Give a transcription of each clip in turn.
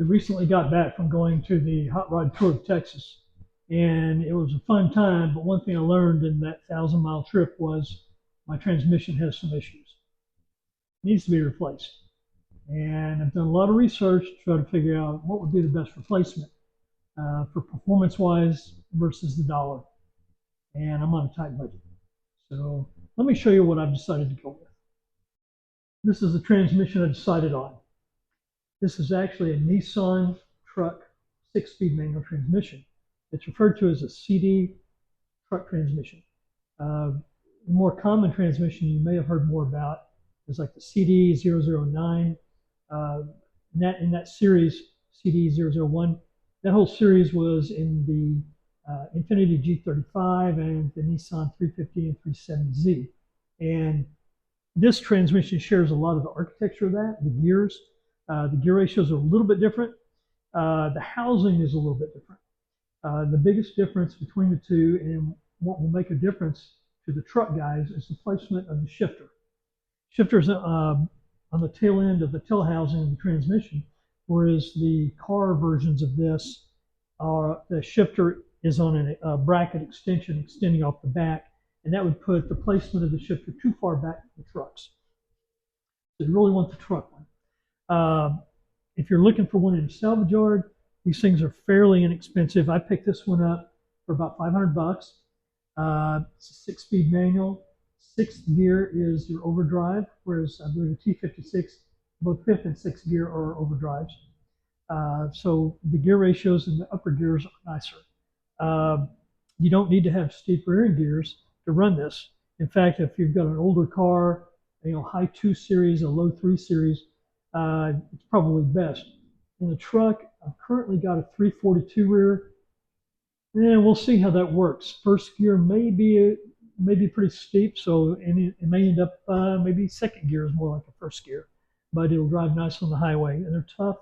We recently got back from going to the Hot Rod Tour of Texas, and it was a fun time. But one thing I learned in that 1,000-mile trip was my transmission has some issues. It needs to be replaced. And I've done a lot of research to try to figure out what would be the best replacement for performance-wise versus the dollar. And I'm on a tight budget. So let me show you what I've decided to go with. This is the transmission I decided on. This is actually a Nissan truck 6-speed manual transmission. It's referred to as a CD truck transmission. The more common transmission you may have heard more about is like the CD009. In that series, CD001, that whole series was in the Infiniti G35 and the Nissan 350 and 370Z. And this transmission shares a lot of the architecture of that, the gears. The gear ratios are a little bit different. The housing is a little bit different. The biggest difference between the two and what will make a difference to the truck guys is the placement of the shifter. Shifter's on the tail end of the tail housing of the transmission, whereas the car versions of this are the shifter is on a bracket extension extending off the back, and that would put the placement of the shifter too far back from the trucks. So you really want the truck one. If you're looking for one in a salvage yard, these things are fairly inexpensive. I picked this one up for about 500 bucks. It's a 6-speed manual. 6th gear is your overdrive, whereas I believe the T56, both 5th and 6th gear are overdrives. So the gear ratios in the upper gears are nicer. You don't need to have steep rear end gears to run this. In fact, if you've got an older car, high 2 series, a low 3 series, it's probably best. In the truck, I've currently got a 342 rear, and we'll see how that works. First gear may be pretty steep, so it may end up maybe 2nd gear is more like a 1st gear, but it'll drive nice on the highway. And they're tough.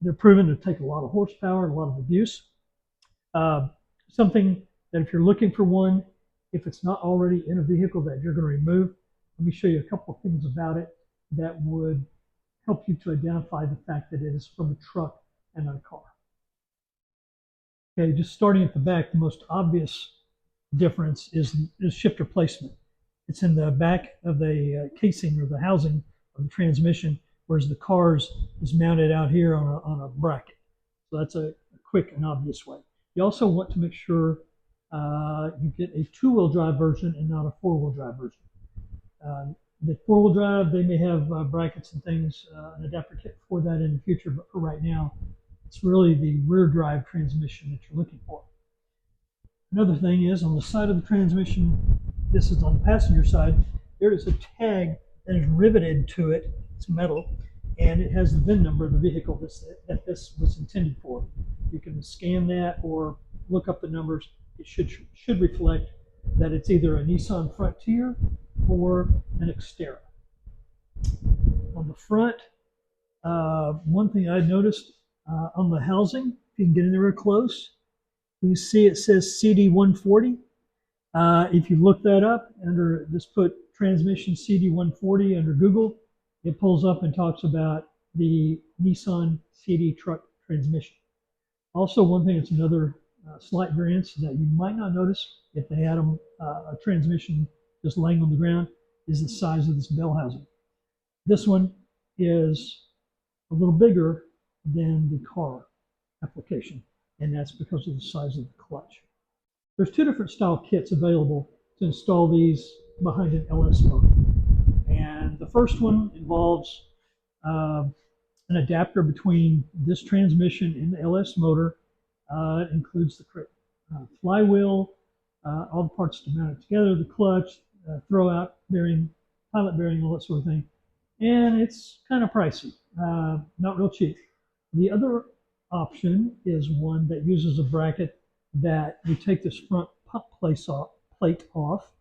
They're proven to take a lot of horsepower and a lot of abuse. Something that if you're looking for one, if it's not already in a vehicle that you're going to remove, let me show you a couple of things about it that would help you to identify the fact that it is from a truck and not a car. Okay, just starting at the back, the most obvious difference is shifter placement. It's in the back of the casing or the housing of the transmission, whereas the car's is mounted out here on a bracket. So that's a quick and obvious way. You also want to make sure you get a 2-wheel drive version and not a 4-wheel drive version. The 4-wheel drive, they may have brackets and things, an adapter kit for that in the future, but for right now, it's really the rear drive transmission that you're looking for. Another thing is on the side of the transmission, this is on the passenger side, there is a tag that is riveted to it. It's metal, and it has the VIN number of the vehicle that this was intended for. You can scan that or look up the numbers. It should reflect that it's either a Nissan Frontier or an Xterra. On the front, one thing I noticed on the housing, if you can get in there real close, you see it says CD140. If you look that up just put transmission CD140 under Google, it pulls up and talks about the Nissan CD truck transmission. Also, one thing that's another slight variance that you might not notice if they had a transmission just laying on the ground is the size of this bell housing. This one is a little bigger than the car application, and that's because of the size of the clutch. There's 2 different style kits available to install these behind an LS motor. And the first one involves an adapter between this transmission and the LS motor. It includes the flywheel, all the parts to mount it together, the clutch, throw-out bearing, pilot bearing, all that sort of thing. And it's kind of pricey, not real cheap. The other option is one that uses a bracket that you take this front pump plate off,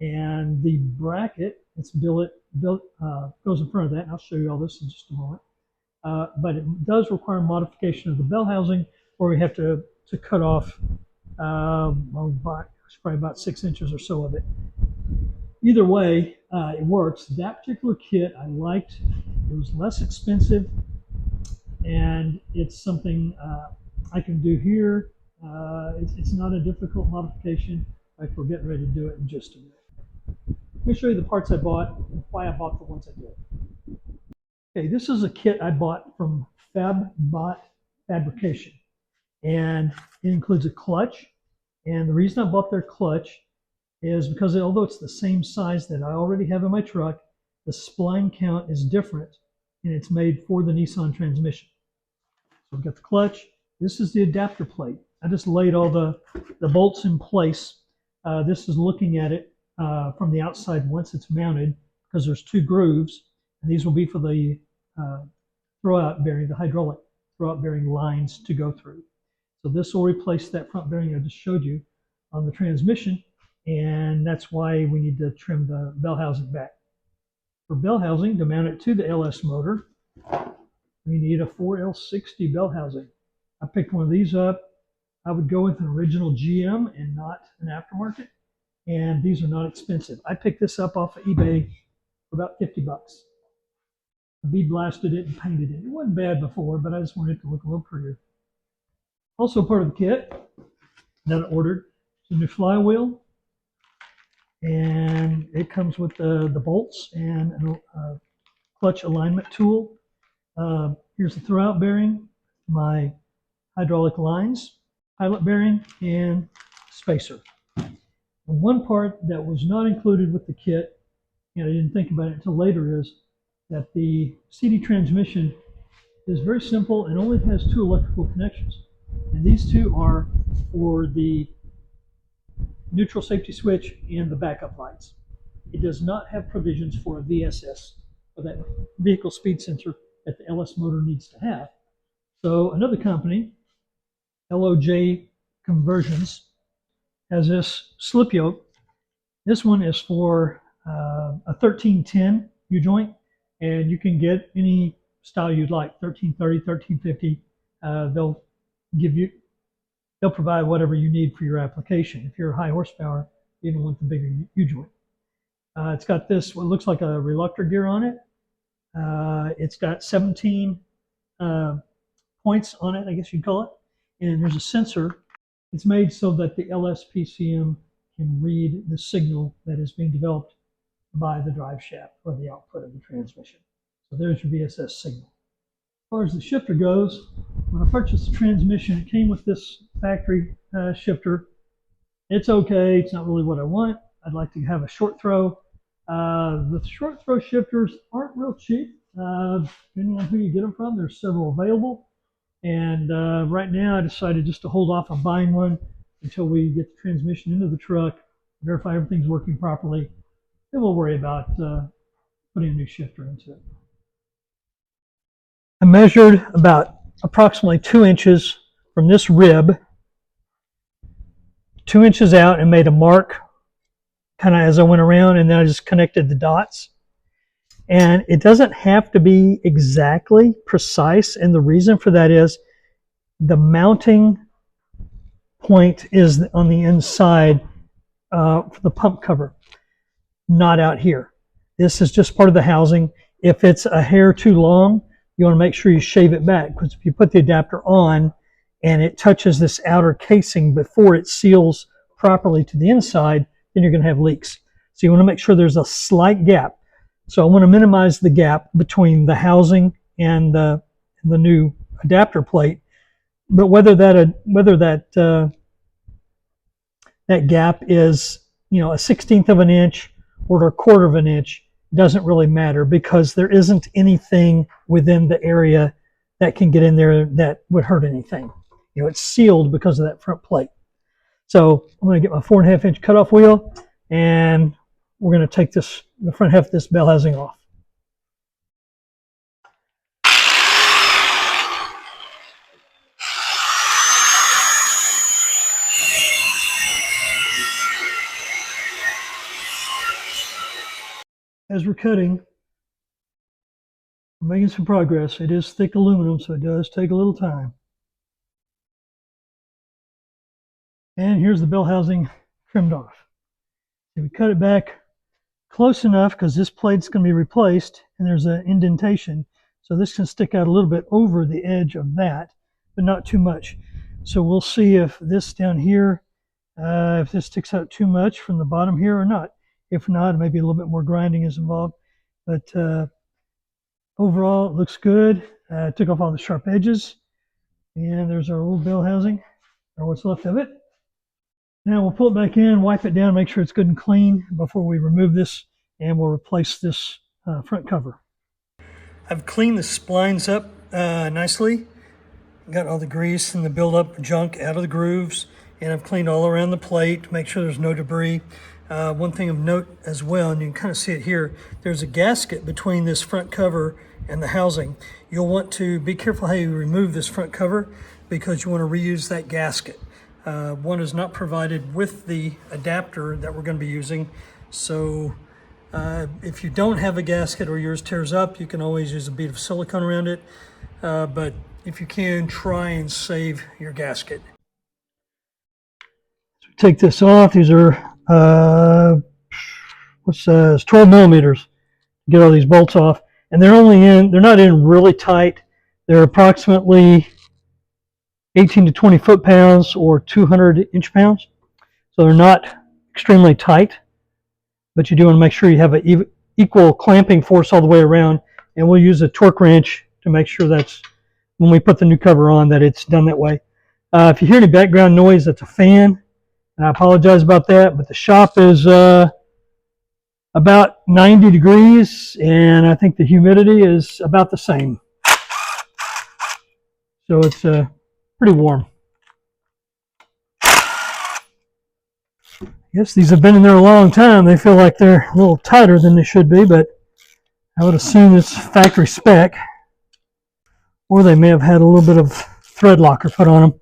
and the bracket, it's built goes in front of that, and I'll show you all this in just a moment. But it does require modification of the bell housing, where we have to cut off probably about 6 inches or so of it. Either way, it works. That particular kit I liked. It was less expensive. and it's something I can do here. It's not a difficult modification. In fact, we're getting ready to do it in just a minute. Let me show you the parts I bought and why I bought the ones I did. Okay, this is a kit I bought from FabBot Fabrication, and it includes a clutch. And the reason I bought their clutch is because although it's the same size that I already have in my truck, the spline count is different, and it's made for the Nissan transmission. So we've got the clutch. This is the adapter plate. I just laid all the bolts in place. This is looking at it from the outside once it's mounted, because there's two grooves, and these will be for the throwout bearing, the hydraulic throwout bearing lines to go through. So this will replace that front bearing I just showed you on the transmission, and that's why we need to trim the bell housing back. For bell housing, to mount it to the LS motor, we need a 4L60 bell housing. I picked one of these up. I would go with an original GM and not an aftermarket, and these are not expensive. I picked this up off of eBay for about 50 bucks. I bead blasted it and painted it. It wasn't bad before, but I just wanted it to look a little prettier. Also part of the kit that I ordered is a new flywheel, and it comes with the bolts and a clutch alignment tool. Here's the throwout bearing, my hydraulic lines, pilot bearing, and spacer. And one part that was not included with the kit, and I didn't think about it until later, is that the CD transmission is very simple and only has two electrical connections. And these two are for the neutral safety switch and the backup lights. It does not have provisions for a VSS, or that vehicle speed sensor that the LS motor needs to have. So another company, LOJ Conversions, has this slip yoke. This one is for a 1310 U-joint, and you can get any style you'd like, 1330, 1350. They'll provide whatever you need for your application. If you're high horsepower, you don't want the bigger U-joint. It's got this, what looks like a reluctor gear on it. It's got 17 points on it, I guess you'd call it. And there's a sensor. It's made so that the LSPCM can read the signal that is being developed by the drive shaft or the output of the transmission. So there's your VSS signal. As far as the shifter goes, when I purchased the transmission, it came with this factory shifter. It's okay. It's not really what I want. I'd like to have a short throw. The short throw shifters aren't real cheap. Depending on who you get them from, there's several available. And right now I decided just to hold off on buying one until we get the transmission into the truck, verify everything's working properly. Then we'll worry about putting a new shifter into it. I measured about approximately 2 inches from this rib, 2 inches out, and made a mark kind of as I went around, and then I just connected the dots. And it doesn't have to be exactly precise, and the reason for that is the mounting point is on the inside for the pump cover, not out here. This is just part of the housing. If it's a hair too long, you want to make sure you shave it back, because if you put the adapter on and it touches this outer casing before it seals properly to the inside, then you're going to have leaks. So you want to make sure there's a slight gap. So I want to minimize the gap between the housing and the new adapter plate. But whether that gap is, you know, a 1/16 of an inch or a 1/4 of an inch doesn't really matter, because there isn't anything within the area that can get in there that would hurt anything. You know, it's sealed because of that front plate. So I'm going to get my 4.5 inch cutoff wheel, and we're going to take the front half of this bell housing off. As we're cutting, we're making some progress. It is thick aluminum, so it does take a little time. And here's the bell housing trimmed off. So we cut it back close enough, because this plate's going to be replaced, and there's an indentation. So this can stick out a little bit over the edge of that, but not too much. So we'll see if this down here, if this sticks out too much from the bottom here or not. If not, maybe a little bit more grinding is involved. But overall, it looks good. Took off all the sharp edges. And there's our old bell housing, or what's left of it. Now we'll pull it back in, wipe it down, make sure it's good and clean before we remove this, and we'll replace this front cover. I've cleaned the splines up nicely. Got all the grease and the buildup junk out of the grooves, and I've cleaned all around the plate to make sure there's no debris. One thing of note as well, and you can kind of see it here, there's a gasket between this front cover and the housing. You'll want to be careful how you remove this front cover because you want to reuse that gasket. One is not provided with the adapter that we're going to be using, so if you don't have a gasket or yours tears up, you can always use a bead of silicone around it, but if you can, try and save your gasket. So take this off. These are it's 12 millimeters to get all these bolts off, and they're not in really tight. They're approximately 18 to 20 foot-pounds or 200 inch-pounds. So they're not extremely tight, but you do want to make sure you have an equal clamping force all the way around, and we'll use a torque wrench to make sure that's, when we put the new cover on, that it's done that way. If you hear any background noise, that's a fan, and I apologize about that, but the shop is about 90 degrees, and I think the humidity is about the same. So it's pretty warm. Yes, these have been in there a long time. They feel like they're a little tighter than they should be, but I would assume it's factory spec. Or they may have had a little bit of thread locker put on them.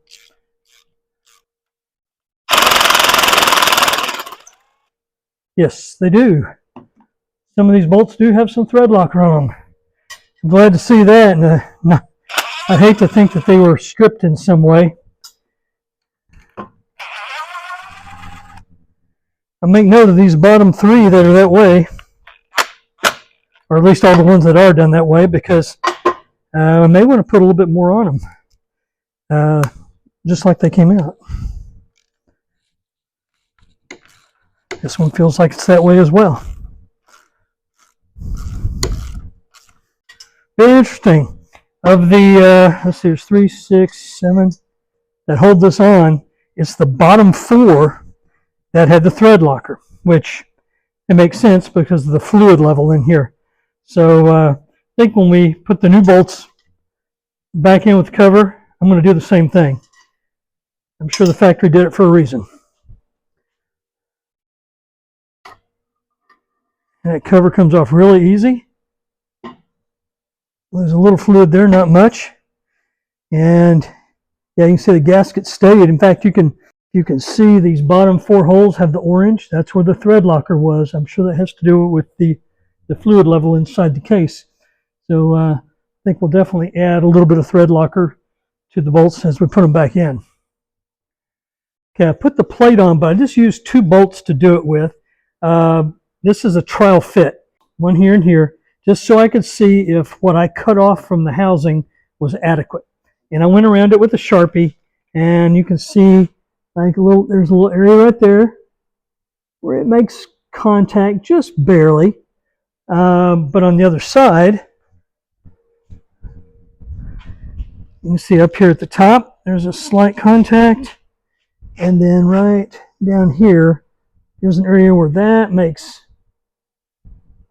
Yes, they do. Some of these bolts do have some thread locker on them. I'm glad to see that. And I hate to think that they were stripped in some way. I'll make note of these bottom three that are that way, or at least all the ones that are done that way, because I may want to put a little bit more on them, just like they came out. This one feels like it's that way as well. Very interesting. Of the, let's see, there's 3, 6, 7 that hold this on. It's the bottom 4 that had the thread locker, which it makes sense because of the fluid level in here. So I think when we put the new bolts back in with the cover, I'm going to do the same thing. I'm sure the factory did it for a reason. And that cover comes off really easy. There's a little fluid there, not much. And yeah, you can see the gasket stayed. In fact, you can see these bottom 4 holes have the orange. That's where the thread locker was. I'm sure that has to do with the fluid level inside the case. So I think we'll definitely add a little bit of thread locker to the bolts as we put them back in. Okay, I put the plate on, but I just used 2 bolts to do it with. This is a trial fit, one here and here, just so I could see if what I cut off from the housing was adequate. And I went around it with a Sharpie, and you can see like there's a little area right there where it makes contact just barely. But on the other side, you can see up here at the top, there's a slight contact. And then right down here, there's an area where that makes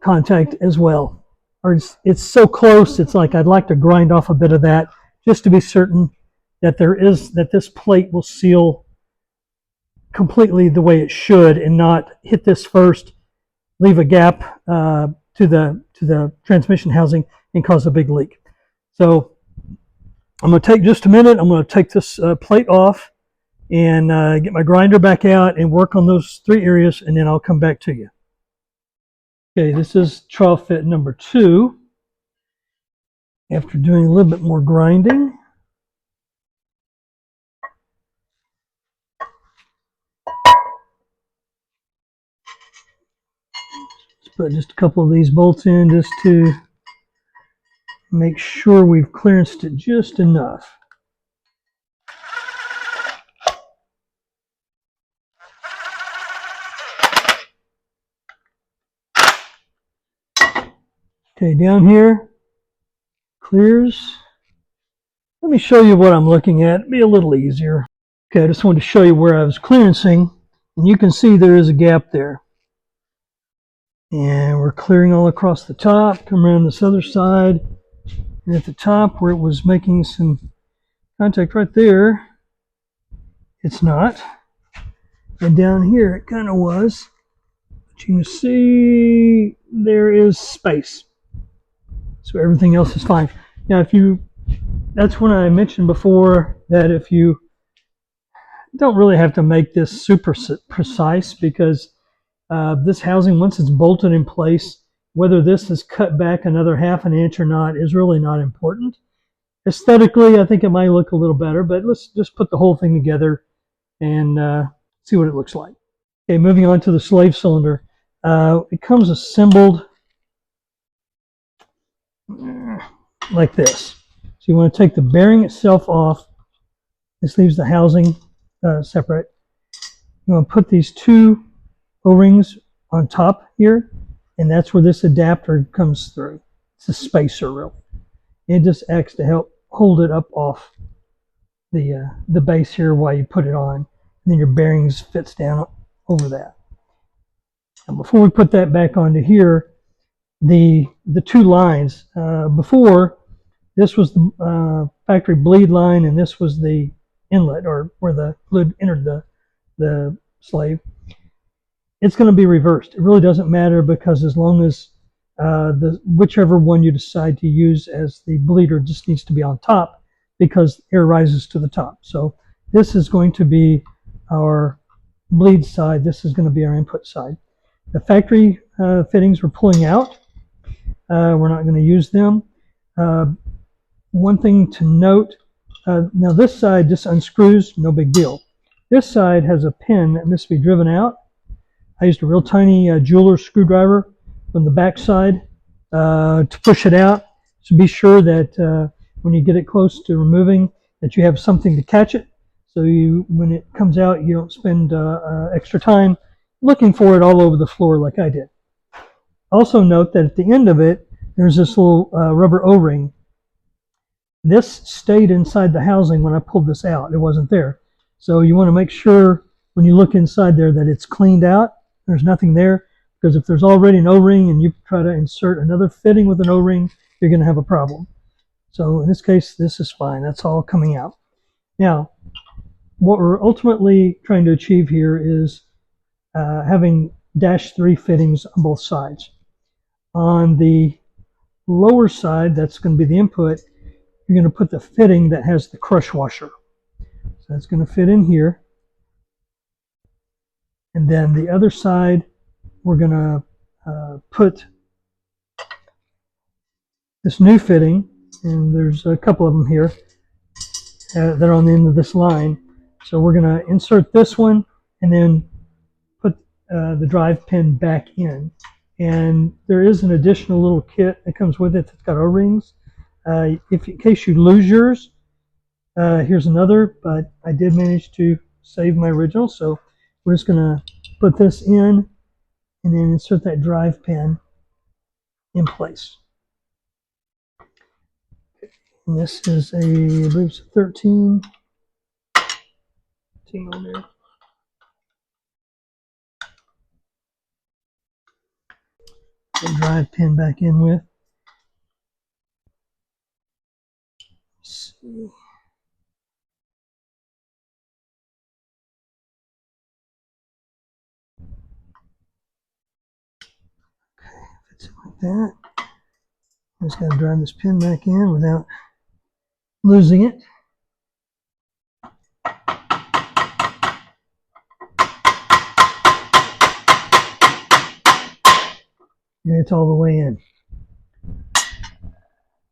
contact as well. Or it's so close, it's like I'd like to grind off a bit of that just to be certain that this plate will seal completely the way it should and not hit this first, leave a gap to the transmission housing and cause a big leak. So I'm going to take just a minute. I'm going to take this plate off and get my grinder back out and work on those 3 areas, and then I'll come back to you. Okay, this is trial fit number 2. After doing a little bit more grinding, let's put just a couple of these bolts in just to Make sure we've clearanced it just enough. Okay, down here, clears. Let me show you what I'm looking at. It'll be a little easier. Okay, I just wanted to show you where I was clearancing, and you can see there is a gap there. And we're clearing all across the top, come around this other side, and at the top where it was making some contact right there, it's not. And down here it kind of was. But you can see there is space. So everything else is fine. Now that's when I mentioned before that if you don't really have to make this super precise, because this housing, once it's bolted in place, whether this is cut back another ½ inch or not is really not important. Aesthetically, I think it might look a little better, but let's just put the whole thing together and see what it looks like. Okay, moving on to the slave cylinder. It comes assembled like this. So you want to take the bearing itself off. This leaves the housing separate. You want to put these two O-rings on top here, and that's where this adapter comes through. It's a spacer, really. It just acts to help hold it up off the base here while you put it on. And then your bearings fits down over that. And before we put that back onto here, the two lines, before this was the factory bleed line, and this was the inlet, or where the fluid entered the slave. It's going to be reversed. It really doesn't matter, because as long as whichever one you decide to use as the bleeder just needs to be on top, because air rises to the top. So this is going to be our bleed side. This is going to be our input side. The factory fittings we're pulling out. We're not going to use them. One thing to note, now this side just unscrews, no big deal. This side has a pin that must be driven out. I used a real tiny jeweler's screwdriver from the back side to push it out. So be sure that when you get it close to removing, that you have something to catch it. So when it comes out, you don't spend extra time looking for it all over the floor like I did. Also note that at the end of it, there's this little rubber O-ring. This stayed inside the housing when I pulled this out. It wasn't there. So you want to make sure when you look inside there that it's cleaned out. There's nothing there, because if there's already an O-ring and you try to insert another fitting with an O-ring, you're going to have a problem. So in this case, this is fine. That's all coming out. Now, what we're ultimately trying to achieve here is having -3 fittings on both sides. On the lower side, that's going to be the input, you're going to put the fitting that has the crush washer. So that's going to fit in here. And then the other side, we're going to put this new fitting, and there's a couple of them here that are on the end of this line. So we're going to insert this one and then put the drive pin back in. And there is an additional little kit that comes with it that's got O-rings. In case you lose yours, here's another, but I did manage to save my original. So we're just going to put this in and then insert that drive pin in place. And this is I believe it's a 13 on there. The drive pin back in with. Let's see. Fits it like that. I just got to drive this pin back in without losing it. And it's all the way in.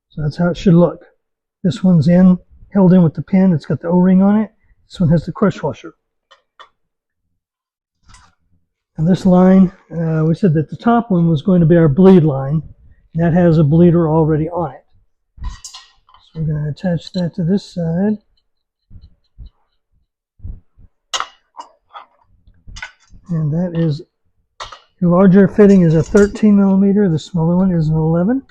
So that's how it should look. This one's held in with the pin. It's got the O-ring on it. This one has the crush washer. And this line, we said that the top one was going to be our bleed line. And that has a bleeder already on it. So we're going to attach that to this side. And that is, the larger fitting is a 13 millimeter, the smaller one is an 11.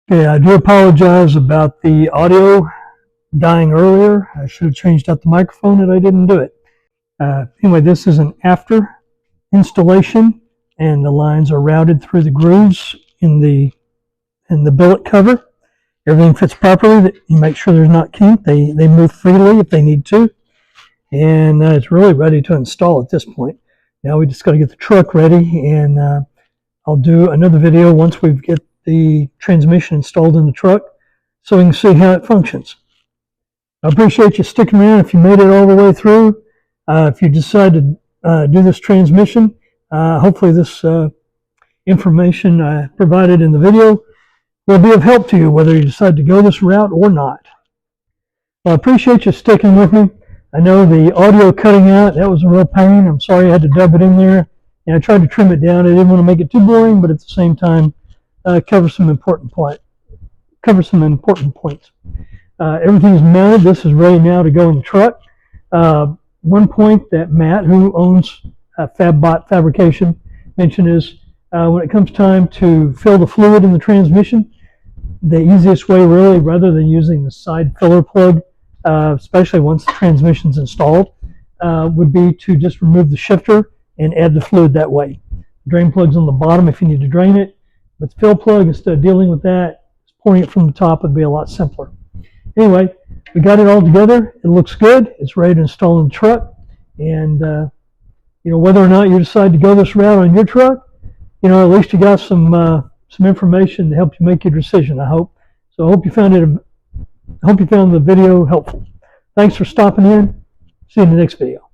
Okay, I do apologize about the audio dying earlier. I should have changed out the microphone and I didn't do it. Anyway, this is an after installation and the lines are routed through the grooves in the billet cover. Everything fits properly. You make sure there's not kink. They move freely if they need to. And it's really ready to install at this point. Now we just got to get the truck ready, and I'll do another video once we get the transmission installed in the truck so we can see how it functions. I appreciate you sticking around if you made it all the way through. If you decide to do this transmission, hopefully this information I provided in the video will be of help to you, whether you decide to go this route or not. Well, I appreciate you sticking with me. I know the audio cutting out, that was a real pain. I'm sorry I had to dub it in there. And I tried to trim it down. I didn't want to make it too boring, but at the same time, cover some important points. Everything's mounted. This is ready now to go in the truck. One point that Matt, who owns FabBot Fabrication, mentioned is when it comes time to fill the fluid in the transmission, the easiest way really, rather than using the side filler plug, especially once the transmission's installed, would be to just remove the shifter and add the fluid that way. Drain plug's on the bottom if you need to drain it. But the fill plug, instead of dealing with that, pouring it from the top would be a lot simpler. Anyway, we got it all together. It looks good. It's ready to install in the truck. And whether or not you decide to go this route on your truck, at least you got some information to help you make your decision, I hope. So I hope you found the video helpful. Thanks for stopping in. See you in the next video.